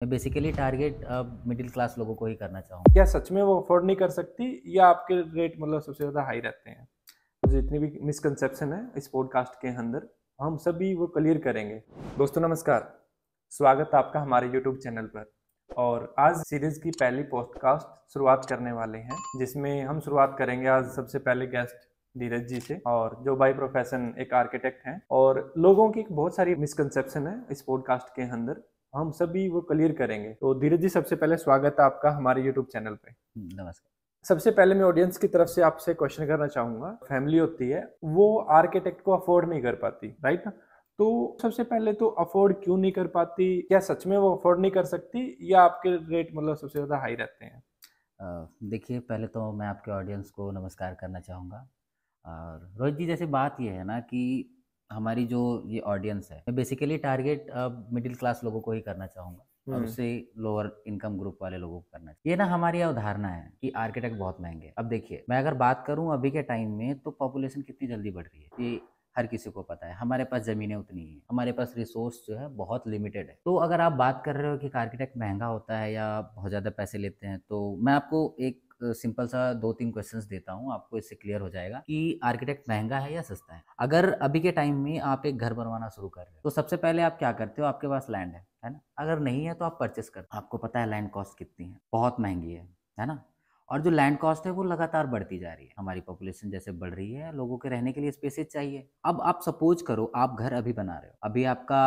मैं basically target middle class लोगों को ही करना चाहूँगा। क्या सच में वो अफोर्ड नहीं कर सकती या आपके रेट मतलब सबसे ज़्यादा हाई रहते हैं? तो जितनी भी मिसकंसेप्शन है इस पॉडकास्ट के अंदर हम सभी वो क्लियर करेंगे। दोस्तों नमस्कार, स्वागत है आपका हमारे यूट्यूब चैनल पर। और आज सीरीज़ की पहली पॉडकास्ट शुरुआत करने वाले हैं, जिसमें हम शुरुआत करेंगे आज सबसे पहले गेस्ट धीरज जी से, और जो बाय प्रोफेशन एक आर्किटेक्ट हैं। और लोगों की बहुत सारी मिसकंसेप्शन है इस पॉडकास्ट के अंदर, हम सभी वो क्लियर करेंगे। तो धीरज जी, सबसे पहले स्वागत है आपका हमारे यूट्यूब चैनल पे। नमस्कार। सबसे पहले मैं ऑडियंस की तरफ से आपसे क्वेश्चन करना चाहूंगा। फैमिली होती है, वो आर्किटेक्ट को अफोर्ड नहीं कर पाती, राइट ना? तो सबसे पहले तो अफोर्ड क्यों नहीं कर पाती? क्या सच में वो अफोर्ड नहीं कर सकती या आपके रेट मतलब सबसे ज्यादा हाई रहते हैं? देखिए, पहले तो मैं आपके ऑडियंस को नमस्कार करना चाहूँगा। और रोहित जी, जैसे बात ये है ना कि हमारी जो ये ऑडियंस है, मैं बेसिकली टारगेट मिडिल क्लास लोगों को ही करना चाहूँगा और हम्म। उससे लोअर इनकम ग्रुप वाले लोगों को करना चाहिए। ये ना हमारी अवधारणा है कि आर्किटेक्ट बहुत महंगे हैं। अब देखिए, मैं अगर बात करूँ अभी के टाइम में, तो पॉपुलेशन कितनी जल्दी बढ़ रही है ये हर किसी को पता है। हमारे पास ज़मीनें उतनी ही हैं, हमारे पास रिसोर्स जो है बहुत लिमिटेड है। तो अगर आप बात कर रहे हो कि एक आर्किटेक्ट महंगा होता है या बहुत ज़्यादा पैसे लेते हैं, तो मैं आपको एक सिंपल सा 2-3 क्वेश्चंस देता हूँ, आपको इससे क्लियर हो जाएगा कि आर्किटेक्ट महँगा है या सस्ता है। अगर अभी के टाइम में आप एक घर बनवाना शुरू कर रहे हो, तो सबसे पहले आप क्या करते हो? आपके पास लैंड है ना? अगर नहीं है तो आप परचेज़ करते हो। आपको पता है लैंड कॉस्ट कितनी है, बहुत महँगी है ना? और जो लैंड कॉस्ट है वो लगातार बढ़ती जा रही है। हमारी पॉपुलेशन जैसे बढ़ रही है, लोगों के रहने के लिए स्पेसेस चाहिए। अब आप सपोज़ करो, आप घर अभी बना रहे हो, अभी आपका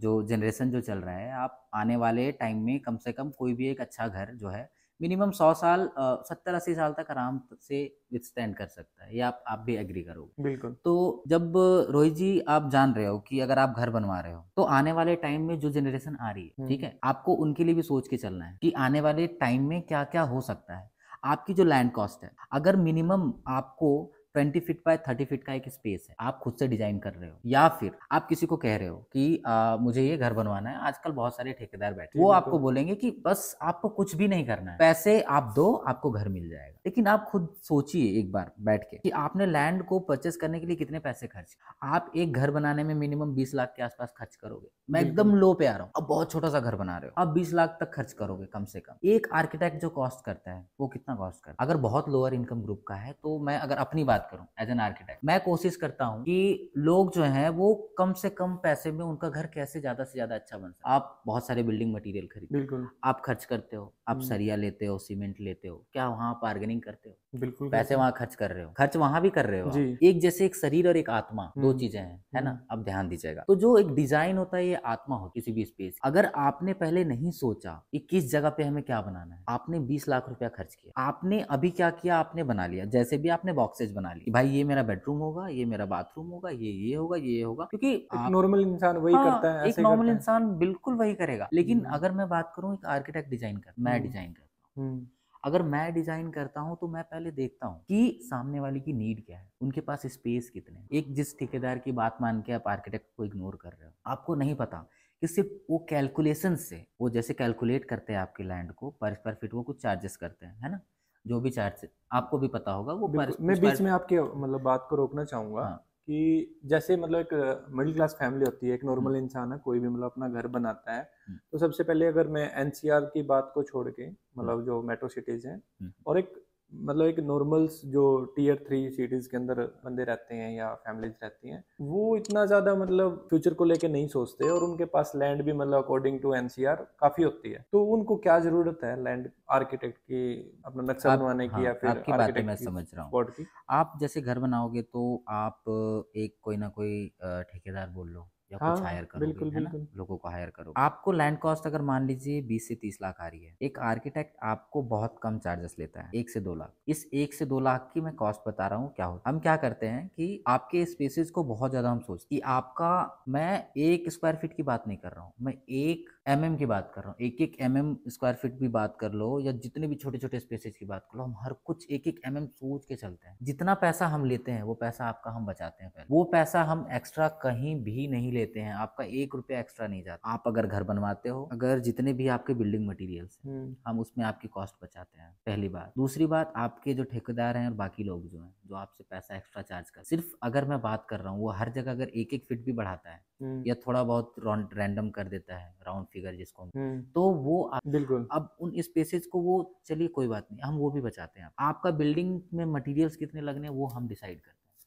जो जनरेशन जो चल रहा है, आप आने वाले टाइम में कम से कम कोई भी एक अच्छा घर जो है मिनिमम 100 साल 70-80 साल तक आराम से विथस्टैंड कर सकता है। ये आप भी एग्री करोगे। बिल्कुल। तो जब रोहित जी आप जान रहे हो कि अगर आप घर बनवा रहे हो, तो आने वाले टाइम में जो जनरेशन आ रही है, ठीक हम्म। है? आपको उनके लिए भी सोच के चलना है कि आने वाले टाइम में क्या-क्या हो सकता है। आपकी जो लैंड कॉस्ट है, अगर मिनिमम आपको 20 फीट बाय 30 फीट का एक स्पेस है, आप खुद से डिज़ाइन कर रहे हो या फिर आप किसी को कह रहे हो कि मुझे ये घर बनवाना है। आजकल बहुत सारे ठेकेदार बैठे हैं, जी वो आपको बिल्कुल। बोलेंगे कि बस आपको कुछ भी नहीं करना है, पैसे आप दो, आपको घर मिल जाएगा। लेकिन आप खुद सोचिए एक बार बैठ के कि आपने लैंड को परचेज़ करने के लिए कितने पैसे खर्च किए। आप एक घर बनाने में मिनिमम 20 लाख के आसपास खर्च करोगे। मैं बिल्कुल। एकदम लो पे आ रहा हूँ। अब बहुत छोटा-सा घर बना रहे हो, आप 20 लाख तक खर्च करोगे कम से कम। एक आर्किटेक्ट जो कॉस्ट करता है, वो कितना कॉस्ट करता है? अगर बहुत लोअर इनकम ग्रुप का है, तो मैं अगर अपनी बात करूँ एज़ एन आर्किटेक्ट, मैं कोशिश करता हूँ कि लोग जो हैं वो कम से कम पैसे में उनका घर कैसे ज़्यादा से ज़्यादा अच्छा बन सके। आप बहुत सारे बिल्डिंग मटीरियल खरीदते हो, बिल्कुल। आप खर्च करते हो, आप हम्म। सरिया लेते हो, सीमेंट लेते हो, क्या वहाँ आप बार्गेनिंग करते हो? बिल्कुल पैसे करते हैं। वहाँ खर्च कर रहे हो, खर्च वहाँ भी कर रहे हो जी। आप। एक जैसे एक शरीर और एक आत्मा, 2 हम्म। चीज़ें हैं, है ना? हम्म। अब ध्यान दीजिएगा। तो जो एक डिज़ाइन होता है, ये आत्मा होती है किसी भी स्पेस की। अगर आपने पहले नहीं सोचा कि किस जगह पे हमें क्या बनाना है, आपने 20 लाख रुपया खर्च किया। आपने अभी क्या किया? आपने बना लिया, जैसे भी आपने बॉक्सेस बना लिए कि भाई ये मेरा बेडरूम होगा, ये मेरा बाथरूम होगा, ये होगा, ये होगा, क्योंकि एक आप नॉर्मल इंसान वही करता हाँ, है, एक ऐसे नॉर्मल करता है। इंसान बिल्कुल वही करेगा। लेकिन हम्म। अगर मैं बात करूँ एक आर्किटेक्ट डिज़ाइन कर मैं हम्म। डिज़ाइन करता हूँ। हम्म। अगर मैं डिज़ाइन करता हूँ, तो मैं पहले देखता हूँ कि सामने वाले की नीड क्या है, उनके पास स्पेस कितने हैं। एक जिस ठेकेदार की बात मान के आप आर्किटेक्ट को इग्नोर कर रहे हो, आपको नहीं पता कि सिर्फ़ वो कैलकुलेशन से, वो जैसे कैलकुलेट करते हैं आपकी लैंड को पर स्क्वायर फीट, वो कुछ चार्जेस करते हैं, है ना? जो भी चार्ज आपको भी पता होगा, वो पर बिल्कुल, मैं स्क्वायर बीच में फीट। आपकी मतलब बात को रोकना चाहूँगा हाँ। कि जैसे मतलब एक मिडिल क्लास फैमिली होती है, एक हुँ, नॉर्मल इंसान है, कोई भी मतलब अपना घर बनाता है। हुँ, तो सबसे पहले अगर मैं एनसीआर की बात को छोड़ के, हुँ, मतलब जो मेट्रो सिटीज़ हैं, हुँ। और एक मतलब एक नॉर्मल्स जो टियर 3 सिटीज़ के अंदर बंदे रहते हैं या फैमिलीज़ रहती हैं, वो इतना ज़्यादा मतलब फ्यूचर को लेके नहीं सोचते, और उनके पास लैंड भी मतलब अकॉर्डिंग टू एनसीआर काफ़ी होती है। तो उनको क्या ज़रूरत है लैंड आर्किटेक्ट की, अपना नक्शा आप बनवाने की या हाँ, फिर आपकी बातें मैं आर्किटेक्ट की समझ रहा हूँ। सपोर्ट की? आप जैसे घर बनाओगे, तो आप एक कोई ना कोई ठेकेदार बोल लो या कुछ हाँ, हायर करोगे, बिल्कुल, है ना? बिल्कुल। लोगों को हायर करोगे। आपको लैंड कॉस्ट अगर मान लीजिए 20 से 30 लाख आ रही है, एक आर्किटेक्ट आपको बहुत कम चार्जेस लेता है, 1 से 2 लाख। इस 1 से 2 लाख की मैं कॉस्ट बता रहा हूँ क्या होता है। हम क्या करते हैं कि आपके स्पेसेस को बहुत ज़्यादा हम सोचते हैं कि आपका, मैं 1 स्क्वायर फीट की बात नहीं कर रहा हूँ, मैं 1 एमएम की बात कर रहा हूँ। 1-1 एमएम स्क्वायर फीट भी बात कर लो या जितने भी छोटे-छोटे स्पेसेस की बात कर लो, हम हर कुछ 1-1 एमएम सोच के चलते हैं। जितना पैसा हम लेते हैं, वो पैसा आपका हम बचाते हैं पहले। वो पैसा हम एक्स्ट्रा कहीं भी नहीं लेते हैं, आपका 1 रुपया एक्स्ट्रा नहीं जाता। आप अगर घर बनवाते हो, अगर जितने भी आपके बिल्डिंग मटीरियल्स हैं, हुँ। हम उसमें आपकी कॉस्ट बचाते हैं, पहली बात। दूसरी बात, आपके जो ठेकेदार हैं और बाकी लोग जो हैं, जो आपसे पैसा एक्स्ट्रा चार्ज कर, सिर्फ़ अगर मैं बात कर रहा हूँ, वो हर जगह अगर 1-1 फीट भी बढ़ाता है, या थोड़ा बहुत रैंडम कर देता है, राउंड फिगर जिसको हम्म, तो वो बिल्कुल। अब उन स्पेसेस को वो चलिए कोई बात नहीं, हम वो भी बचाते हैं। आपका बिल्डिंग में मटेरियल्स कितने लगने हैं वो हम डिसाइड करते हैं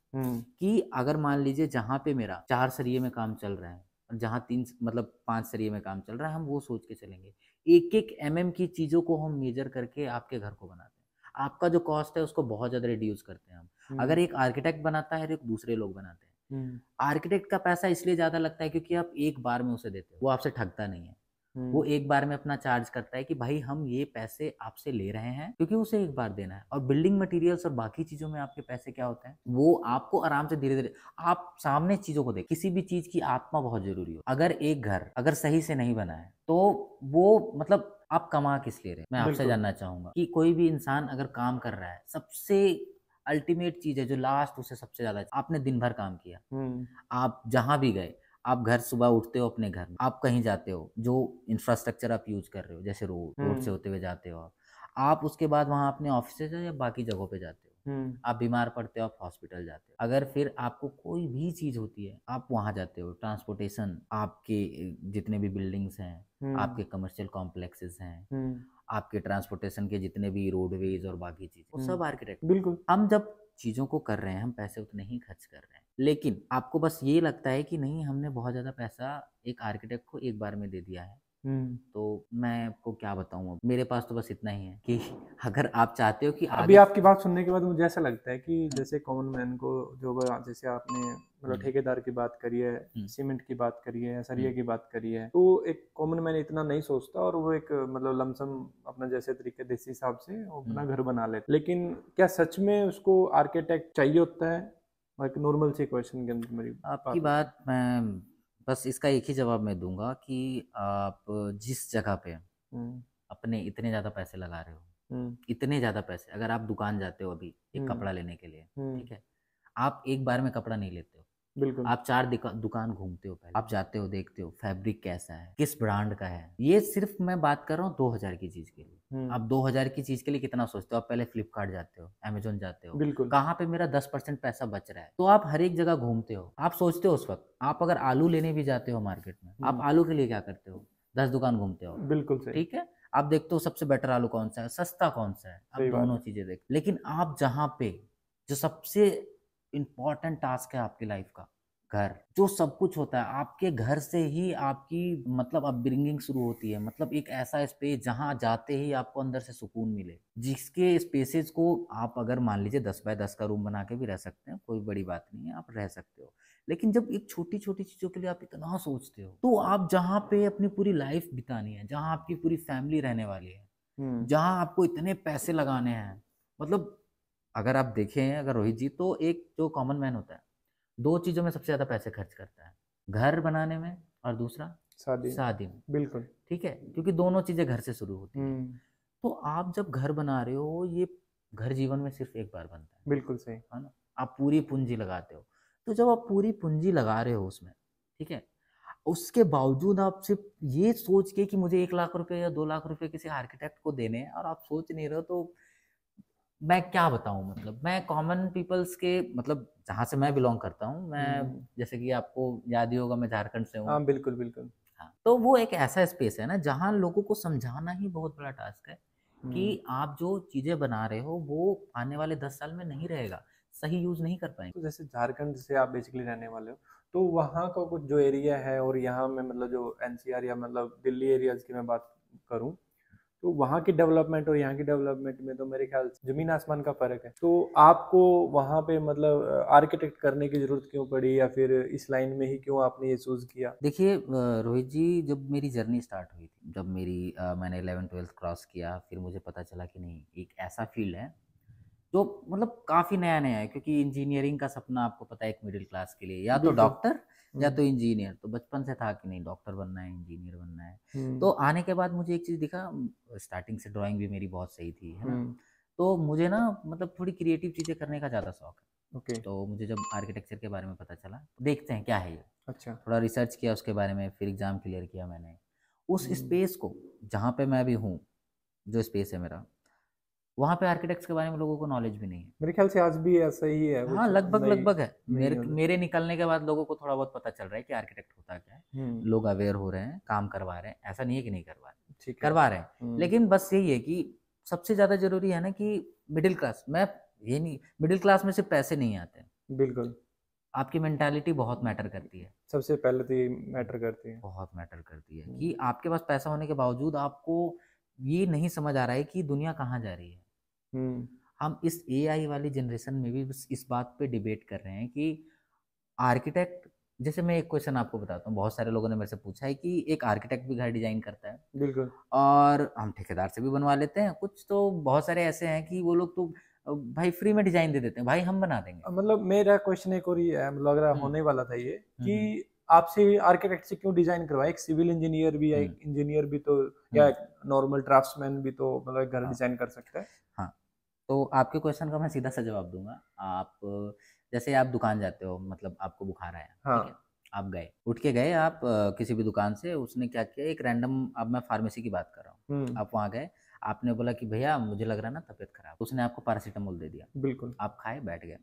कि अगर मान लीजिए जहाँ पे मेरा 4 सरिये में काम चल रहा है और जहाँ 3 मतलब 5 सरिये में काम चल रहा है, हम वो सोच के चलेंगे। एक-एक एमएम की चीज़ों को हम मेजर करके आपके घर को बनाते हैं। आपका जो कॉस्ट है उसको बहुत ज़्यादा रिड्यूस करते हैं हम। अगर एक आर्किटेक्ट बनाता है और एक दूसरे लोग बनाते हैं। आर्किटेक्ट का पैसा इसलिए ज़्यादा लगता है क्योंकि आप एक बार में उसे देते हो, वो आपसे ठगता नहीं है। वो एक बार में अपना चार्ज करता है कि भाई हम ये पैसे आपसे ले रहे हैं क्योंकि उसे एक बार देना है। और बिल्डिंग मटेरियल्स और बाकी चीज़ों में आपके पैसे क्या होते हैं, वो आपको आराम से धीरे-धीरे आप सामने चीज़ों को देख किसी भी चीज़ की आत्मा बहुत ज़रूरी हो। अगर एक घर अगर सही से नहीं बना है, तो वो मतलब आप कमा किस लिए रहे हैं? मैं आपसे बिल्कुल। जानना चाहूँगा कि कोई भी इंसान अगर काम कर रहा है, सबसे अल्टीमेट चीज़ है जो लास्ट उसे सबसे ज़्यादा आपने दिन भर काम किया, आप जहाँ भी गए, आप घर सुबह उठते हो अपने घर में, आप कहीं जाते हो, जो इंफ्रास्ट्रक्चर आप यूज़ कर रहे हो, जैसे रोड से होते हुए जाते हो आप। आप उसके बाद वहाँ अपने ऑफ़िसेज़ या बाकी जगहों पे जाते हो। आप बीमार पड़ते हो, आप हॉस्पिटल जाते हो। अगर फिर आपको कोई भी चीज़ होती है, आप वहाँ जाते हो। ट्रांसपोर्टेशन आपके जितने भी बिल्डिंग्स हैं, आपके कमर्शियल कॉम्प्लेक्सेस हैं, आपके ट्रांसपोर्टेशन के जितने भी रोडवेज़ और बाकी चीज़, वो सब आर्किटेक्ट बिल्कुल। हम जब चीज़ों को कर रहे हैं, हम पैसे उतने ही खर्च कर रहे हैं। लेकिन आपको बस ये लगता है कि नहीं हमने बहुत ज़्यादा पैसा एक आर्किटेक्ट को एक बार में दे दिया है। तो मैं आपको क्या बताऊँ अब? मेरे पास तो बस इतना ही है कि अगर आप चाहते हो कि अभी आगे आपकी बात सुनने के बाद मुझे ऐसा लगता है कि हुँ, जैसे कॉमन मैन को जो जैसे आपने मतलब हुँ, ठेकेदार की बात करी है, हुँ, सीमेंट की बात करी है, हुँ, सरिया की बात करी है, तो एक कॉमन मैन इतना नहीं सोचता और वो एक मतलब लमसम अपना जैसे तरीके देसी हिसाब से वो हुँ। अपना घर बना लेता। लेकिन क्या सच में उसको आर्किटेक्ट चाहिए होता है? एक नॉर्मल सी क्वेश्चन के अंदर मेरी आपकी बात होती है। बात मैं बस इसका एक ही जवाब मैं दूँगा कि आप जिस जगह पे हुँ, अपने इतने ज़्यादा पैसे लगा रहे हो, हुँ, इतने ज़्यादा पैसे अगर आप दुकान जाते हो अभी एक हुँ, कपड़ा लेने के लिए, हुँ, ठीक है? आप एक बार में कपड़ा नहीं लेते हो। बिल्कुल। आप 4 दुकान घूमते हो पहले। आप जाते हो, देखते हो फैब्रिक कैसा है, किस ब्रांड का है। ये सिर्फ़ मैं बात कर रहा हूँ 2000 की चीज़ के लिए। हुँ, आप 2000 की चीज़ के लिए कितना सोचते हो? आप पहले फ्लिपकार्ट जाते हो, अमेज़न जाते हो, बिल्कुल। कहाँ पे मेरा 10% पैसा बच रहा है। तो आप हर एक जगह घूमते हो। आप सोचते हो उस वक़्त, आप अगर आलू लेने भी जाते हो मार्केट में, आप हुँ, आलू के लिए क्या करते हो? 10 दुकान घूमते हो, बिल्कुल सही, ठीक है? आप देखते हो सबसे बेटर आलू कौन-सा है, सस्ता कौन-सा है, आप सही बात दोनों है। चीज़ें देख लेकिन आप जहाँ पे जो सबसे इम्पोर्टेंट टास्क है आपकी लाइफ़ का, घर, जो सब कुछ होता है, आपके घर से ही आपकी मतलब अपब्रिंगिंग शुरू होती है। मतलब एक ऐसा स्पेस जहाँ जाते ही आपको अंदर से सुकून मिले। जिसके स्पेसेस को आप अगर मान लीजिए 10 बाय 10 का रूम बना के भी रह सकते हैं, कोई बड़ी बात नहीं है, आप रह सकते हो। लेकिन जब एक छोटी-छोटी चीज़ों के लिए आप इतना सोचते हो, तो आप जहाँ पे अपनी पूरी लाइफ़ बितानी है, जहाँ आपकी पूरी फैमिली रहने वाली है, हुँ, जहाँ आपको इतने पैसे लगाने हैं, मतलब अगर आप देखें अगर रोहित जी तो एक जो कॉमन मैन होता है 2 चीज़ों में सबसे ज़्यादा पैसे खर्च करता है। घर बनाने में और दूसरा शादी शादी में, बिल्कुल। ठीक है? क्योंकि दोनों चीज़ें घर से शुरू होती हैं। हुँ, तो आप जब घर बना रहे हो ये घर जीवन में सिर्फ़ एक बार बनता बिल्कुल सही। है ना? आप पूरी पूँजी लगाते हो। तो जब आप पूरी पूँजी लगा रहे हो उसमें, ठीक है? उसके बावजूद आप सिर्फ़ ये सोच के कि मुझे 1 लाख रुपए या 2 लाख रुपए किसी आर्किटेक्ट को देने हैं और आप सोच नहीं रहे हो तो मैं क्या बताऊँ मतलब मैं कॉमन पीपल्स के मतलब जहाँ से मैं बिलॉन्ग करता हूँ, मैं हुँ, जैसे कि आपको याद ही होगा मैं झारखंड से हूँ। हाँ, बिल्कुल, बिल्कुल। हाँ, तो वो एक ऐसा स्पेस है ना जहाँ लोगों को समझाना ही बहुत बड़ा टास्क है हुँ, कि आप जो चीज़ें बना रहे हो वो आने वाले 10 साल में नहीं रहेगा, सही यूज़ नहीं कर पाएँगे। तो जैसे झारखंड से आप बेसिकली रहने वाले हो, तो वहाँ का कुछ जो एरिया है और यहाँ में मतलब जो एनसीआर या मतलब दिल्ली एरियाज़ की मैं बात करूँ, तो वहाँ की डेवलपमेंट और यहाँ की डेवलपमेंट में तो मेरे ख्याल से ज़मीन आसमान का फ़र्क है। तो आपको वहाँ पे मतलब आर्किटेक्ट करने की ज़रूरत क्यों पड़ी या फिर इस लाइन में ही क्यों आपने ये चूज़ किया? देखिए रोहित जी जब मेरी जर्नी स्टार्ट हुई थी, जब मैंने 11th-12th क्रॉस किया, फिर मुझे पता चला कि नहीं एक ऐसा फ़ील्ड है जो मतलब काफ़ी नया-नया है क्योंकि इंजीनियरिंग का सपना आपको पता है एक मिडिल क्लास के लिए या तो बिल्कुल। डॉक्टर या हुँ, तो इंजीनियर। तो बचपन से था कि नहीं डॉक्टर बनना है, इंजीनियर बनना है। तो हुँ, आने के बाद मुझे एक चीज़ दिखा स्टार्टिंग से ड्राइंग भी मेरी बहुत सही थी, है ना? हुँ, तो मुझे ना मतलब थोड़ी क्रिएटिव चीज़ें करने का ज़्यादा शौक है। ओके, तो मुझे जब आर्किटेक्चर के बारे में पता चला, देखते हैं क्या है ये? अच्छा। थोड़ा रिसर्च किया उसके बारे में, फिर एग्ज़ाम क्लियर किया मैंने। उस हुँ, स्पेस को जहाँ पे मैं अभी हूँ, जो स्पेस है मेरा वहाँ पे आर्किटेक्ट्स के बारे में लोगों को नॉलेज भी नहीं है। मेरे ख्याल से आज भी ऐसा ही है, वो हाँ, लगभग नई लगभग है। नई मेरे निकलने के बाद लोगों को थोड़ा बहुत पता चल रहा है कि आर्किटेक्ट होता क्या है। हम्म। लोग अवेयर हो रहे हैं, काम करवा रहे हैं, ऐसा नहीं है कि नहीं करवा रहे, ठीक है। करवा रहे हैं। हम्म। लेकिन बस यही है कि सबसे ज़्यादा ज़रूरी है ना कि मिडिल क्लास, मैं ये नहीं, मिडिल क्लास में सिर्फ पैसे नहीं आते हैं, बिल्कुल। आपकी मेंटालिटी बहुत मैटर करती है। सबसे पहले तो ये मैटर करती है। बहुत मैटर करती है कि आपके पास पैसा होने के बावजूद आपको ये नहीं समझ आ रहा है कि दुनिया कहाँ जा रही है। हम्म। हम इस एआई वाली जनरेशन में भी बस इस बात पे डिबेट कर रहे हैं कि आर्किटेक्ट, जैसे मैं एक क्वेश्चन आपको बताता हूँ, बहुत सारे लोगों ने मेरे से पूछा है कि एक आर्किटेक्ट भी घर डिजाइन करता है बिल्कुल। और हम ठेकेदार से भी बनवा लेते हैं, कुछ तो बहुत सारे ऐसे हैं कि वो लोग तो भाई फ्री में डिजाइन दे देते हैं, भाई हम बना देंगे। मतलब मेरा क्वेश्चन एक और ये है, मतलब अगर हम्म होने वाला था ये कि हम्म आपसे आर्किटेक्ट से क्यों डिजाइन करवाए, एक सिविल इंजीनियर भी या हम्म एक इंजीनियर भी तो, या हम्म, एक नॉर्मल ड्राफ्ट्समैन भी तो मतलब एक घर हाँ डिजाइन कर सकता है। हाँ। तो आपके क्वेश्चन का मैं सीधा सा जवाब दूंगा। आप जैसे आप दुकान जाते हो, मतलब आपको बुखार आया, ठीक है, हाँ। आप गए, उठ के गए आप किसी भी दुकान से, उसने क्या किया, एक रैंडम, अब मैं फार्मेसी की बात कर रहा हूँ, हम्म। आप वहाँ गए, आपने बोला कि भैया मुझे लग रहा है ना तबीयत खराब, उसने आपको पैरासीटामोल दे दिया, बिल्कुल। आप खाए बैठ गए।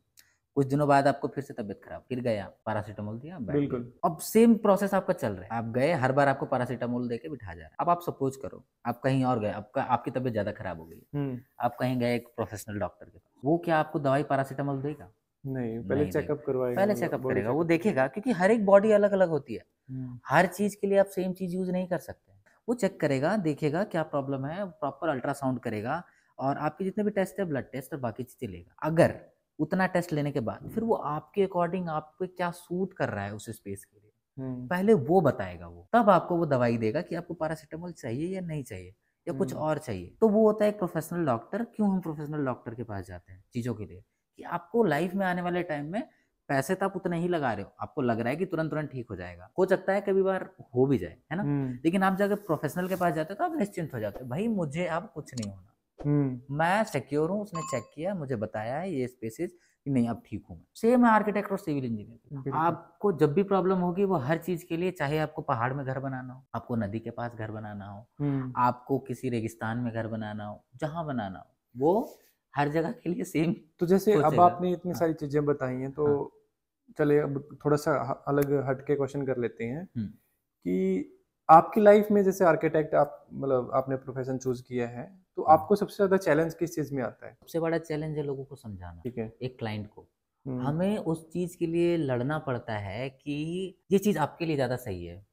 कुछ दिनों बाद आपको फिर से तबीयत खराब, फिर गए आप, पैरासीटामोल दिया, बैठ गए। बिल्कुल। अब सेम प्रोसेस आपका चल रहा है, आप गए, हर बार आपको पैरासीटामोल देके बिठा जा रहा है। अब आप सपोज करो आप कहीं और गए, आपका आपकी तबीयत ज्यादा खराब हो गई, हम्म। आप कहीं गए एक प्रोफेशनल डॉक्टर के पास, वो क्या आपको दवाई पैरासीटामोल देगा? नहीं, पहले नहीं देगा। चेकअप करवाएगा, पहले मतलब चेकअप बॉडी करेगा, वो चेकअप देखेगा, करवाएगा। क्योंकि हर एक बॉडी अलग अलग होती है, हम्म। हर चीज के लिए आप सेम चीज यूज नहीं कर सकते। वो चेक करेगा, देखेगा क्या प्रॉब्लम है, प्रॉपर अल्ट्रासाउंड करेगा और आपके जितने भी टेस्ट है, ब्लड टेस्ट और बाकी चीजें लेगा। अगर उतना टेस्ट लेने के बाद फिर वो आपके अकॉर्डिंग आप पे क्या सूट कर रहा है उस स्पेस के लिए, हम्म। पहले वो बताएगा, वो तब आपको वो दवाई देगा कि आपको पैरासीटामोल चाहिए या नहीं चाहिए या कुछ हम्म। और चाहिए। तो वो होता है एक प्रोफेशनल डॉक्टर। क्यों हम प्रोफेशनल डॉक्टर के पास जाते हैं चीजों के लिए? कि आपको लाइफ में आने वाले टाइम में पैसे तो आप उतने ही लगा रहे हो, आपको लग रहा है कि तुरंत तुरंत ठीक हो जाएगा, हो सकता है कभी बार हो भी जाए, है ना, हम्म। लेकिन आप जाकर प्रोफेशनल के पास जाते हो तो आप निश्चिंत हो जाते हो, भाई मुझे अब कुछ नहीं होना, हम्म। मैं सिक्योर हूँ, उसने चेक किया, मुझे बताया है ये स्पेसिस कि नहीं अब ठीक हूँ मैं। सेम है आर्किटेक्ट और सिविल इंजीनियर, बिल्कुल। आपको जब भी प्रॉब्लम होगी वो हर चीज के लिए, चाहे आपको पहाड़ में घर बनाना हो, आपको नदी के पास घर बनाना हो, हम्म। आपको किसी रेगिस्तान में घर बनाना हो, जहां बनाना हो, वो हर जगह के लिए सेम तो जैसे अब सोचेगा। आपने इतनी हाँ सारी चीजें बताई हैं, तो हाँ। चलिए अब थोड़ा सा अलग हट के क्वेश्चन कर लेते हैं हम्म कि आपकी लाइफ में जैसे आर्किटेक्ट आप, मतलब आपने प्रोफेशन चूज किया है, तो हम्म। आपको सबसे ज्यादा चैलेंज किस चीज में आता है? सबसे बड़ा चैलेंज है लोगों को समझाना, ठीक है। एक क्लाइंट को। हम्म। हमें उस चीज के लिए लड़ना पड़ता है कि ये चीज आपके लिए ज्यादा सही है।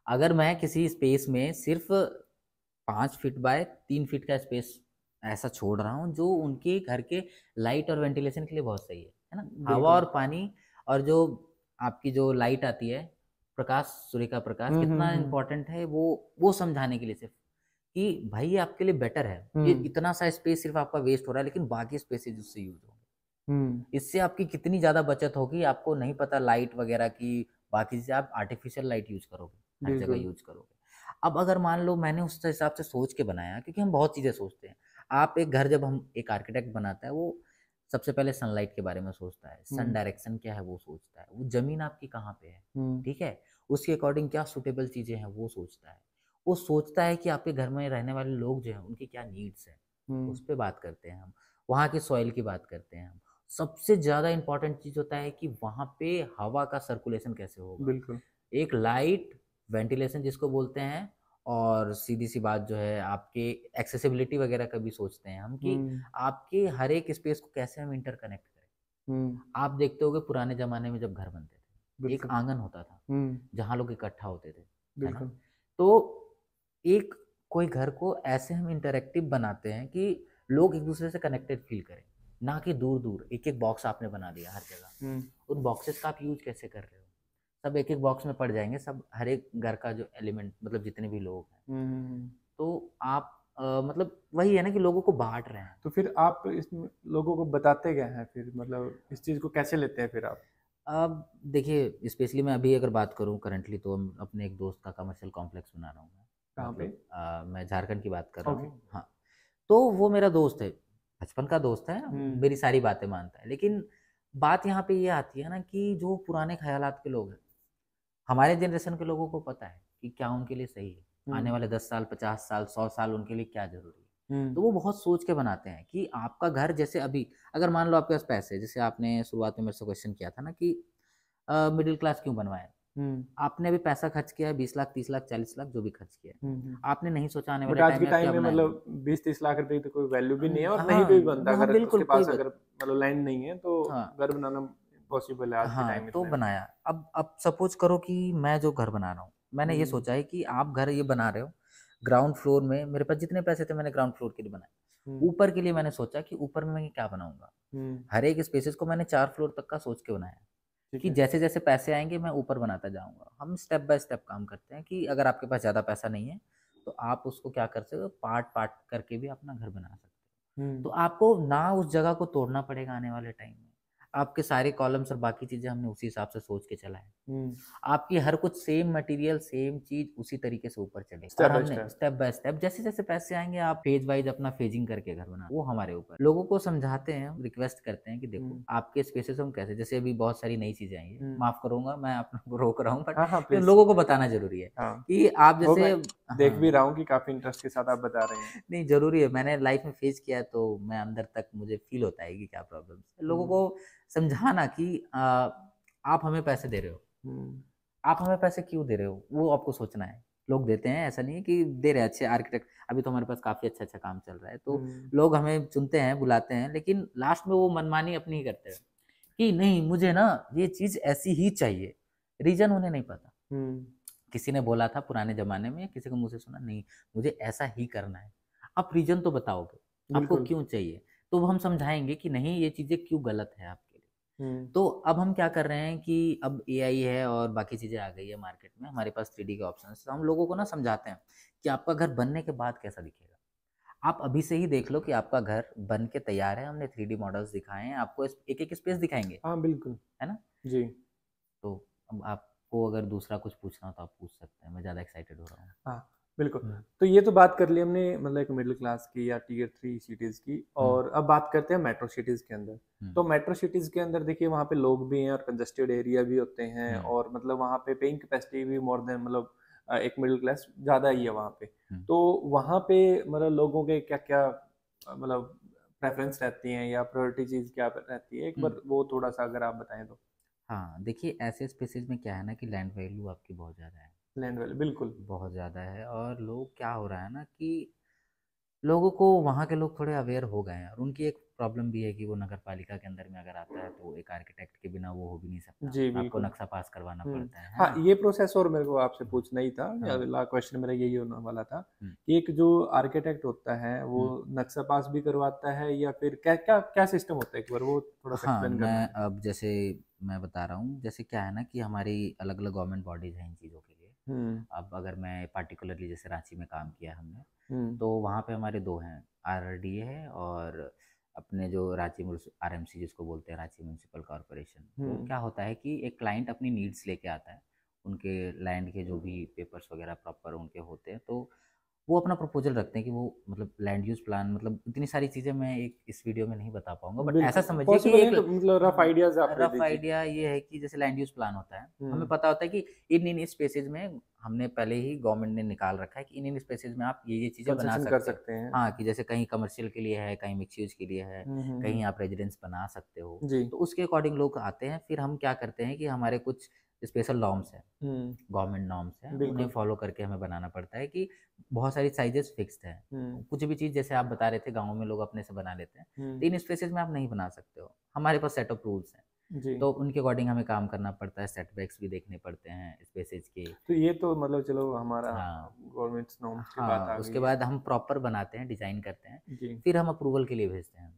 अगर मैं किसी स्पेस में सिर्फ 5 फीट बाय 3 फीट का स्पेस ऐसा छोड़ रहा हूँ जो उनके घर के लाइट और वेंटिलेशन के लिए बहुत सही है ना, हवा बिल्कुल। और पानी और जो आपकी जो लाइट आती है, प्रकाश, सूर्य का प्रकाश कितना हम्म। इंपॉर्टेंट है, वो समझाने के लिए सिर्फ कि भाई ये आपके लिए बेटर है, ये हम्म। इतना सा स्पेस सिर्फ आपका वेस्ट हो रहा है, लेकिन बाकी स्पेसेज उससे यूज होंगे, हम्म। इससे आपकी कितनी ज़्यादा बचत होगी आपको नहीं पता, लाइट वगैरह की, बाकी चीज़ें आप आर्टिफिशियल लाइट यूज़ करोगे, हर जगह बिल्कुल। यूज़ करोगे। अब अगर मान लो मैंने उस हिसाब से सोच के बनाया, क्योंकि हम बहुत चीज़ें सोचते हैं, आप एक घर, जब हम एक आर्किटेक्ट बनाता है वो सबसे पहले सनलाइट के बारे में सोचता है, सन हम्म। डायरेक्शन क्या है वो सोचता है, वो ज़मीन आपकी कहाँ पे है, हम्म। ठीक है, उसके अकॉर्डिंग क्या सूटेबल चीज़ें हैं वो सोचता है, वो सोचता है कि आपके घर में रहने वाले लोग जो हैं उनकी क्या नीड्स हैं, हम्म। उस पर बात करते हैं हम, वहाँ की सॉइल की बात करते हैं हम। सबसे ज़्यादा इम्पोर्टेंट चीज़ होता है कि वहाँ पे हवा का सर्कुलेशन कैसे होगा, बिल्कुल। एक लाइट वेंटिलेशन जिसको बोलते हैं, और सीधी सी बात जो है आपके एक्सेसिबिलिटी वगैरह का भी सोचते हैं हम कि हम्म। आपके हर एक स्पेस को कैसे हम इंटरकनेक्ट करें। हम्म। आप देखते होगे पुराने ज़माने में जब घर बनते थे, एक बिल्कुल। आंगन होता था हम्म। जहाँ लोग इकट्ठा होते थे, है ना, बिल्कुल। तो एक कोई घर को ऐसे हम इंटरेक्टिव बनाते हैं कि लोग एक दूसरे से कनेक्टेड फील करें, ना कि दूर दूर एक एक बॉक्स आपने बना दिया हर जगह, हम्म। उन बॉक्सेस का आप यूज कैसे कर रहे हो, सब एक एक बॉक्स में पड़ जाएंगे, सब हर एक घर का जो एलिमेंट, मतलब जितने भी लोग हैं, हम्म। तो आप मतलब वही है ना कि लोगों को बांट रहे हैं। तो फिर आप इसमें लोगों को बताते क्या हैं, फिर मतलब इस चीज को कैसे लेते हैं फिर आप? अब देखिए, स्पेशली मैं अभी अगर बात करूं करंटली, तो अपने एक दोस्त का कमर्शियल कॉम्प्लेक्स बना रहा हूँ मैं, कहाँ पे? मतलब मैं झारखंड की बात कर रहा ओके। हूँ, हाँ। तो वो मेरा दोस्त है, बचपन का दोस्त है, हम्म। मेरी सारी बातें मानता है, लेकिन बात यहाँ पे ये आती है ना कि जो पुराने ख्यालात के लोग हैं, हमारे जनरेशन के लोगों को पता है कि क्या उनके लिए सही है, आने हम्म। वाले 10 साल, 50 साल, 100 साल उनके लिए क्या जरूरी है। तो वो बहुत सोच के बनाते हैं कि आपका घर जैसे अभी अगर मान लो आपके पास पैसे हैं, जैसे आपने शुरुआत में मेरे से क्वेश्चन किया था ना कि मिडिल क्लास क्यों बनवाएँ? हुँ, आपने अभी पैसा खर्च किया है 20 लाख, 30 लाख, 40 लाख जो भी खर्च किया है। हुँ, हुँ। आपने नहीं सोचा आने बट वाले आज टाइम के में आप टाइम क्या में बनाएँगे? मतलब 20-30 लाख रुपए की तो कोई वैल्यू भी नहीं है और नहीं हाँ, पे भी बनता। हाँ, अगर बिल्कुल उसके कोई पास ब अगर मतलब लैंड नहीं है तो हाँ, घर बनाना इम्पॉसिबल है आज के हाँ, टाइम में तो समय में। बनाया। अब सपोज़ करो कि मैं जो घर बना रहा हूँ, मैंने ये हुँ, सोचा है कि आप घर ये बना रहे हो, ग्राउंड फ्लोर में मेरे पास जितने पैसे थे मैंने ग्राउंड फ्लोर के लिए बनाए। हुँ, ऊपर के लिए मैंने सोचा कि ऊपर में मैं क्या बनाऊँगा? हुँ, हर एक स्पेसेस को मैंने 4 फ्लोर तक का सोच के बनाया, ठीक कि है। जैसे-जैसे पैसे आएँगे मैं ऊपर बनाता जाऊँगा। हम स्टेप बाय स्टेप काम करते हैं कि अगर आपके पास ज़्यादा पैसा नहीं है, तो आप उसको क्या कर सकते हो पार्ट-पार्ट करके भी अपना घर बना सकते हो। हुँ, तो आपको ना उस जगह को तोड़ना पड़ेगा आने वाले टाइम में। आपके सारे कॉलम्स और बाकी चीज़ें हमने उसी हिसाब से सोच के चला है। हुँ, आपकी हर कुछ सेम मटेरियल, सेम चीज़ उसी तरीके से ऊपर चलेगा और स्टेप बाय हमने स्टेप। स्टेप बाय स्टेप जैसे-जैसे पैसे आएँगे आप फेज़ वाइज़ अपना फेजिंग करके घर बनाना, वो हमारे ऊपर। लोगों को समझाते हैं, रिक्वेस्ट करते हैं कि देखो हुँ, आपके स्पेसेस हम कैसे जैसे अभी बहुत सारी नई चीज़ें आई हैं, हुँ। माफ़ करूँगा मैं आप लोगों को रोक रहा हूँ बट हाँ, हाँ, ये प्लीज़। लोगों को बताना ज़रूरी है हाँ, कि आप वो जैसे मैं देख भी हाँ। रहा हूँ कि काफ़ी इंटरेस्ट के साथ आप बता रहे हैं। नहीं, ज़रूरी है। मैंने लाइफ़ में फेस किया है तो मैं अंदर तक मुझे फ़ील होता है कि क्या प्रॉब्लम्स है। लोगों हुँ, को समझाना कि आप हमें पैसे दे रहे हो, हुँ, आप हमें पैसे क्यों दे रहे हो? वो आपको सोचना है। लोग देते हैं, ऐसा नहीं है कि दे रहे हैं अच्छे आर्किटेक्ट अभी तो हमारे पास काफ़ी अच्छा-अच्छा काम चल रहा है, तो हुँ, लोग हमें चुनते हैं, बुलाते हैं, लेकिन लास्ट में वो मनमानी अपनी ही करते हैं कि नहीं मुझे ना ये चीज़ ऐसी ही चाहिए। रीज़न उन्हें नहीं पता। हुँ, किसी ने बोला था पुराने ज़माने में, किसी को मुँह से सुना, नहीं, मुझे ऐसा ही करना है। आप रीज़न तो बताओगे, आपको बिल्कुल। क्यों चाहिए? तो वो हम समझाएँगे कि नहीं, ये चीज़ें क्यों गलत है आपके लिए। हुँ, तो अब हम क्या कर रहे हैं कि अब एआई है और बाकी चीज़ें आ गई है मार्केट में, हमारे पास 3D के ऑप्शंस, तो हम लोगों को ना समझाते हैं कि आपका घर बनने के बाद कैसा दिखेगा। आप अभी से ही देख लो कि आपका घर बन के तैयार है, हमने 3D मॉडल्स दिखाए हैं, आपको इस एक-एक स्पेस दिखाएँगे, हाँ, बिल्कुल। है ना? जी। तो अब आपको अगर दूसरा कुछ पूछना हो तो आप पूछ सकते हैं, मैं ज़्यादा एक्साइटेड हो रहा हूँ। हाँ, बिल्कुल। हुँ। तो ये तो बात कर ली हमने मतलब एक मिडल क्लास की या टियर 3 सिटीज़ की हुँ, और अब बात करते हैं मेट्रो सिटीज़ के अंदर। हुँ, तो मेट्रो सिटीज़ के अंदर देखिए वहाँ पे लोग भी हैं और कंजेस्टेड एरिया भी होते हैं हुँ, और मतलब वहाँ पे पेइंग कैपेसिटी भी मोर देन मतलब एक मिडल क्लास ज़्यादा ही है वहाँ पे। हुँ, तो वहाँ पे मतलब लोगों के क्या-क्या मतलब प्रेफ़रेंस रहती हैं या प्रायोरिटी चीज़ क्या रहती है? एक हुँ। बार वो थोड़ा-सा अगर आप बताएँ तो? हाँ, देखिए ऐसे स्पेसेस में क्या है ना कि लैंड वैल्यू आपकी बहुत ज़्यादा है, लैंड वैल्यू बिल्कुल। बहुत ज़्यादा है और लोग क्या हो रहा है ना कि लोगों को वहाँ के लोग थोड़े अवेयर हो गए हैं और उनकी एक प्रॉब्लम भी है कि वो नगर पालिका के अंदर में अगर आता है तो एक आर्किटेक्ट के बिना वो हो भी नहीं सकता। जी, आपको बिल्कुल। नक्शा पास करवाना हुँ। पड़ता है हाँ, ना? ये प्रोसेस और मेरे को आपसे हुँ, पूछना ही था, हाँ, अगला क्वेश्चन मेरा यही होने वाला था हुँ, कि एक जो आर्किटेक्ट होता है, वो हुँ। नक्शा पास भी करवाता है या फिर क्या क्या क्या सिस्टम होता है? एक बार वो थोड़ा-सा हाँ, एक्सप्लेन करना मैं है। अब जैसे मैं बता रहा हूँ, जैसे क्या है ना कि हमारी अलग-अलग गवर्नमेंट बॉडीज़ हैं इन चीज़ों के लिए। हुँ, अब अगर मैं पार्टिकुलरली जैसे रांची में काम किया हमने, हुँ, तो वहाँ पे हमारे 2 हैं, आरआरडीए है और अपने जो रांची आरएमसी जिसको बोलते हैं रांची म्युनिसिपल कॉर्पोरेशन। हुँ, तो क्या होता है कि एक क्लाइंट अपनी नीड्स लेके आता है, उनके लैंड के जो भी पेपर्स वगैरह प्रॉपर उनके होते हैं, तो वो अपना प्रपोज़ल रखते हैं कि वो मतलब लैंड यूज़ प्लान मतलब इतनी सारी चीज़ें मैं एक इस वीडियो में नहीं बता पाऊँगा बट ऐसा बिल्कुल, समझिए कि पॉसिबल एक नहीं तो मतलब रफ हाँ, आइडियाज़ आप दे रफ़ दीजिए। आइडिया ये है कि जैसे लैंड यूज़ प्लान होता है, हमें हुँ, पता होता है कि इन-इन स्पेसेज़ में हमने पहले ही गवर्नमेंट ने निकाल रखा है कि इन-इन स्पेसेज़ में आप ये चीज़ें बना कंस्ट्रक्शन कर सकते हो। सकते हैं। हाँ, कि जैसे कहीं कमर्शियल के लिए है, कहीं मिक्स यूज़ के लिए है, हुँ, हुँ, कहीं हुँ। आप रेज़िडेंस बना सकते हो। जी। तो उसके अकॉर्डिंग लोग आते हैं, फिर हम क्या करते हैं कि हमारे कुछ स्पेशल नॉर्म्स हैं। हुँ, गवर्नमेंट नॉर्म्स हैं, उन्हें बिल्कुल। फ़ॉलो करके हमें बनाना पड़ता है कि बहुत सारी साइज़ेज़ फ़िक्स्ड हैं। हुँ, कुछ भी चीज़ जैसे आप बता रहे थे गाँव में लोग अपने से बना लेते हैं, हुँ, तो इन स्पेसेस में आप नहीं बना सकते हो। हमारे पास सेट ऑफ रूल्स हैं, जी। तो उनके अकॉर्डिंग हमें काम करना पड़ता है, सेटबैक्स भी देखने पड़ते हैं स्पेसेस के। तो ये तो मतलब चलो हमारा हाँ, गवर्नमेंट नॉर्म्स की बात हाँ, आ गई उसके है। बाद हम प्रॉपर बनाते हैं, डिज़ाइन करते हैं, जी। फिर हम अप्रूवल के लिए भेजते हैं,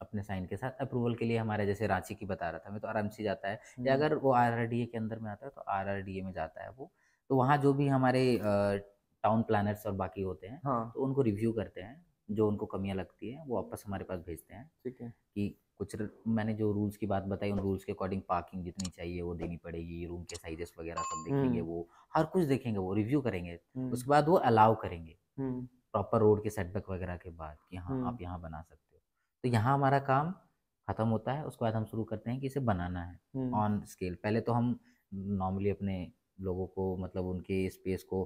अपने साइन के साथ। अप्रूवल के लिए हमारे जैसे रांची की बता रहा था मैं, तो आराम से जाता है या हुँ, अगर वो आरआरडीए के अंदर में आता है, तो आरआरडीए में जाता है वो। तो वहाँ जो भी हमारे टाउन प्लानर्स और बाकी होते हैं, हाँ, तो उनको रिव्यू करते हैं, जो उनको कमियाँ लगती हैं, वो वापस हमारे पास भेजते हैं ठीक है। कि कुछ मैंने जो रूल्स की बात बताई, उन रूल्स के अकॉर्डिंग पार्किंग जितनी चाहिए वो देनी पड़ेगी, रूम के साइज़ेज़ वगैरह सब देखेंगे हुँ, वो, हर कुछ देखेंगे वो, रिव्यू करेंगे। हुँ, उसके बाद वो अलाउ करेंगे। हुँ, प्रॉपर रोड के सेटबैक वगैरह के बाद कि हाँ, हुँ, आप यहाँ बना सकते हो। तो यहाँ हमारा काम खत्म होता है, उसके बाद हम शुरू करते हैं कि इसे बनाना है हुँ, ऑन स्केल। पहले तो हम नॉर्मली अपने लोगों को मतलब उनके स्पेस को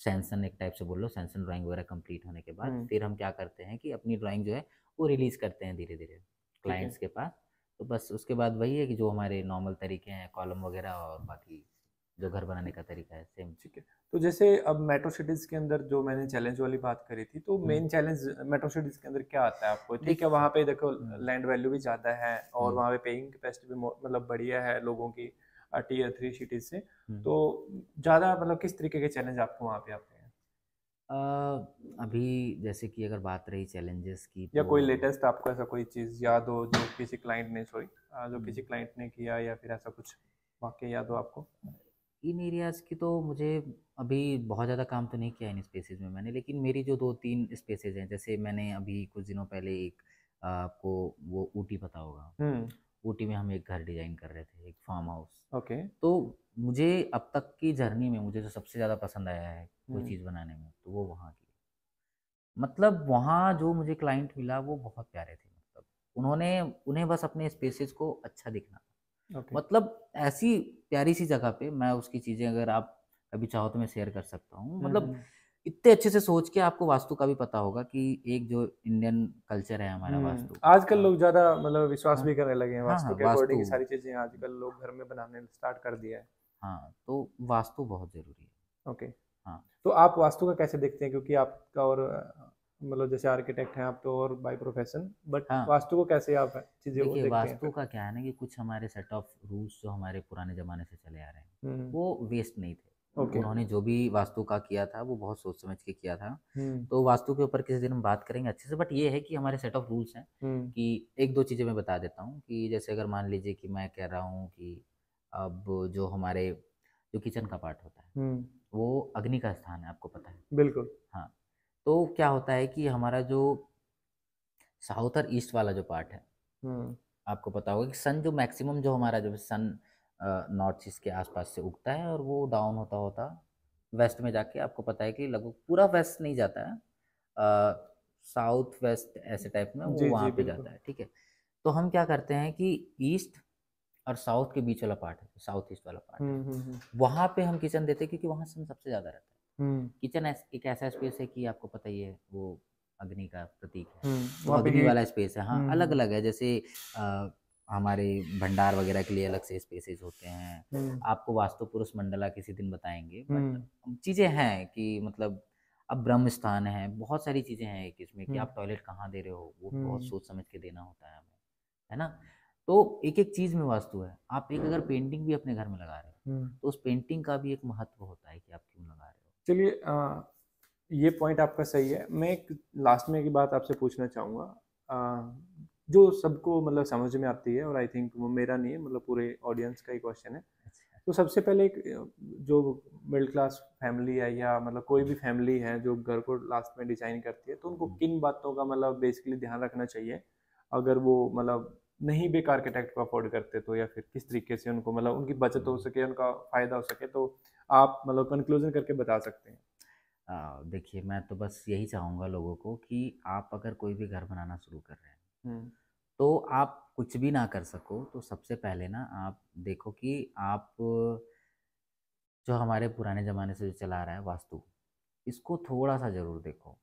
सैंक्शन एक टाइप से बोल लो, सैंक्शन ड्राइंग वगैरह कंप्लीट होने के बाद हम्म, फिर हम क्या करते हैं कि अपनी ड्राइंग जो है वो रिलीज़ करते हैं धीरे धीरे ठीक है। क्लाइंट्स के पास। तो बस उसके बाद वही है कि जो हमारे नॉर्मल तरीके हैं कॉलम वगैरह और बाकी जो घर बनाने का तरीका है सेम। ठीक है। तो जैसे अब मेट्रो सिटीज़ के अंदर जो मैंने चैलेंज वाली बात करी थी, तो मेन चैलेंज मेट्रो सिटीज़ के अंदर क्या आता है आपको? ठीक है, देखिए। वहाँ पे देखो हम्म। लैंड वैल्यू भी ज़्यादा है और हम्म। वहाँ पे पेइंग कैपेसिटी भी मतलब बढ़िया है लोगों की टियर 3 सिटीज़ से। हम्म। तो ज़्यादा मतलब किस तरीके के चैलेंज आपको वहाँ पे आते हैं? अ, अभी जैसे कि अगर बात रही चैलेंजेस की या तो कोई लेटेस्ट आपको ऐसा कोई चीज़ याद हो जो किसी क्लाइंट ने जो हम्म, किसी क्लाइंट ने किया या फिर ऐसा कुछ वाक़या याद हो आपको? इन एरियाज़ की तो मुझे अभी बहुत ज़्यादा काम तो नहीं किया इन स्पेसेस में मैंने, लेकिन मेरी जो 2-3 स्पेसेस हैं, जैसे मैंने अभी कुछ दिनों पहले एक आपको वो ऊटी पता होगा, हुँ, ऊटी में हम एक घर डिज़ाइन कर रहे थे, एक फार्म हाउस। ओके। तो मुझे अब तक की जर्नी में मुझे जो सबसे ज़्यादा पसंद आया है कोई हुँ, चीज़ बनाने में, तो वो वहाँ की। मतलब वहाँ जो मुझे क्लाइंट मिला वो बहुत प्यारे थे, मतलब उन्होंने उन्हें बस अपने स्पेसेस को अच्छा दिखना था। ओके। मतलब ऐसी प्यारी सी जगह पे मैं उसकी चीज़ें अगर आप कभी चाहो तो मैं शेयर कर सकता हूँ। हुँ, मतलब हुँ। इतने अच्छे से सोच के आपको वास्तु का भी पता होगा कि एक जो इंडियन कल्चर है हमारा वास्तु। आजकल लोग ज़्यादा मतलब विश्वास हाँ, भी करने लगे हैं हाँ, वास्तु हाँ, के अकॉर्डिंग ही वास्तु। सारी चीज़ें आजकल लोग घर में बनाने स्टार्ट कर दिया है। हाँ, तो वास्तु बहुत ज़रूरी है। ओके। हाँ, तो आप वास्तु का कैसे देखते हैं? क्योंकि आपका और मतलब जैसे आर्किटेक्ट हैं आप तो और बाय प्रोफेशन बट हाँ। वास्तु को कैसे आप चीज़ें वो देखिए, देखते हैं वास्तु फिर? का क्या है ना कि कुछ हमारे सेट ऑफ रूल्स जो हमारे पुराने ज़माने से चले आ रहे हैं, हुँ, वो वेस्ट नहीं थे। ओके। उन्होंने जो भी वास्तु का किया था, वो बहुत सोच समझ के किया था। हुँ, तो वास्तु के ऊपर किसी दिन हम बात करेंगे अच्छे से, बट ये है कि हमारे सेट ऑफ रूल्स हैं हुँ, कि 1-2 चीज़ें मैं बता देता हूँ कि जैसे अगर मान लीजिए कि मैं कह रहा हूँ कि अब जो हमारे जो किचन का पार्ट होता है, हुँ, वो अग्नि का स्थान है, आपको पता है। बिल्कुल। हाँ, तो क्या होता है कि हमारा जो साउथ और ईस्ट वाला जो पार्ट है, हुँ, आपको पता होगा कि सन जो मैक्सिमम जो हमारा जो सन नॉर्थ ईस्ट के आसपास से उगता है और वो डाउन होता होता वेस्ट में जाके आपको पता है कि लगभग पूरा वेस्ट नहीं जाता है, साउथ वेस्ट ऐसे टाइप में वो जी, वहाँ जी, पे बिल्कुल। जाता है, ठीक है। तो हम क्या करते हैं कि ईस्ट और साउथ के बीच वाला पार्ट है, साउथ ईस्ट वाला पार्ट है, हुँ, हुँ, हुँ, वहाँ पे हम किचन देते हैं क्योंकि वहाँ सन सबसे ज़्यादा रहता है। हुँ, किचन एक ऐसा स्पेस है कि आपको पता ही है वो अग्नि का प्रतीक है। हुँ, तो वहाँ पे अग्नि वाला हीट स्पेस है, हाँ, हुँ, हुँ, अलग-अलग है जैसे अ, हमारे भंडार वगैरह के लिए अलग से स्पेसेस होते हैं। हुँ, आपको वास्तु पुरुष मंडला किसी दिन बताएँगे, बट हुँ, चीज़ें हैं कि मतलब अब ब्रह्म स्थान है, बहुत सारी चीज़ें हैं एक इसमें कि हुँ, आप टॉयलेट कहाँ दे रहे हो, वो भी बहुत हुँ, सोच समझ के देना होता है हमें, है ना? तो एक-एक चीज़ में वास्तु है। आप एक अगर पेंटिंग भी अपने घर में लगा रहे हो, हुँ। तो उस पेंटिंग का भी एक महत्व होता है कि आप क्यों लगा रहे हो। चलिए ये पॉइंट आपका सही है। मैं एक लास्ट में एक बात आपसे पूछना चाहूँगा जो सबको मतलब समझ में आती है और आई थिंक वो मेरा नहीं है मतलब पूरे ऑडियंस का ही क्वेश्चन है। अच्छा। तो सबसे पहले एक जो मिडिल क्लास फैमिली है या मतलब कोई भी फैमिली है जो घर को लास्ट में डिज़ाइन करती है, तो उनको हुँ। किन बातों का मतलब बेसिकली ध्यान रखना चाहिए? अगर वो मतलब नहीं भी एक आर्किटेक्ट को अफ़ोर्ड करते तो या फिर किस तरीके से उनको मतलब उनकी बचत हो सके, उनका फ़ायदा हो सके, तो आप मतलब कंक्लूज़न करके बता सकते हैं? देखिए, मैं तो बस यही चाहूँगा लोगों को कि आप अगर कोई भी घर बनाना शुरू कर रहे हैं, हुँ, तो आप कुछ भी ना कर सको, तो सबसे पहले ना आप देखो कि आप जो हमारे पुराने ज़माने से जो चला आ रहा है वास्तु, इसको थोड़ा-सा ज़रूर देखो।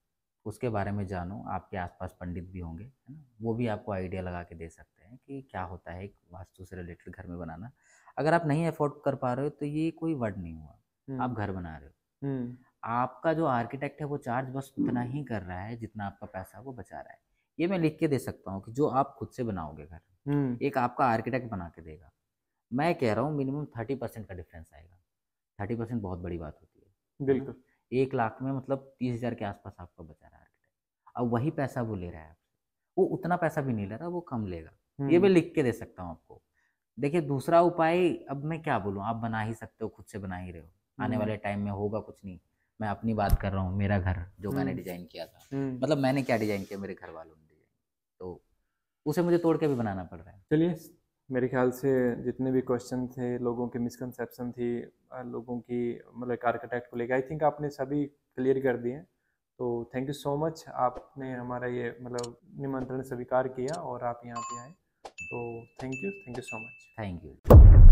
उसके बारे में जानो, आपके आस-पास पंडित भी होंगे, है ना? वो भी आपको आइडिया लगा के दे सकते हैं कि क्या होता है एक वास्तु से रिलेटेड घर में बनाना। अगर आप नहीं अफ़ोर्ड कर पा रहे हो, तो ये कोई वर्ड नहीं हुआ, आप हुँ, घर बना रहे हो। हुँ, आपका जो आर्किटेक्ट है वो चार्ज बस उतना ही कर रहा है जितना आपका पैसा वो बचा रहा है। ये मैं लिख के दे सकता हूँ कि जो आप खुद से बनाओगे घर, हुँ, एक आपका आर्किटेक्ट बना के देगा। मैं कह रहा हूँ मिनिमम 30% का डिफरेंस आएगा। 30% बहुत बड़ी बात होती है ना? बिल्कुल। 1 लाख में मतलब 30,000 के आस-पास आपका बचा रहा है आर्किटेक्ट। अब वही पैसा वो ले रहा है आपसे। वो उतना पैसा भी नहीं ले रहा, वो कम लेगा। ये मैं हुँ, लिख के दे सकता हूँ आपको। देखिए दूसरा उपाय अब मैं क्या बोलूँ, आप बना ही सकते हो, खुद से बना ही रहे हो। आने हुँ, वाले टाइम में होगा कुछ नहीं। मैं अपनी बात कर रहा हूँ, मेरा घर जो मैंने हुँ, डिज़ाइन किया था। हुँ। मतलब मैंने क्या डिज़ाइन किया, मेरे घर वालों ने डिज़ाइन, तो उसे मुझे तोड़ के भी बनाना पड़ रहा है। चलिए, मेरे ख़्याल से जितने भी क्वेश्चन थे, लोगों की मिसकंसेप्शन थी लोगों की मतलब एक आर्किटेक्ट को लेके आई थिंक आपने सभी क्लियर कर दिए हैं। तो थैंक यू सो मच आपने हमारा ये मतलब निमंत्रण स्वीकार किया और आप यहाँ पे आए। तो thank you so much. Thank you.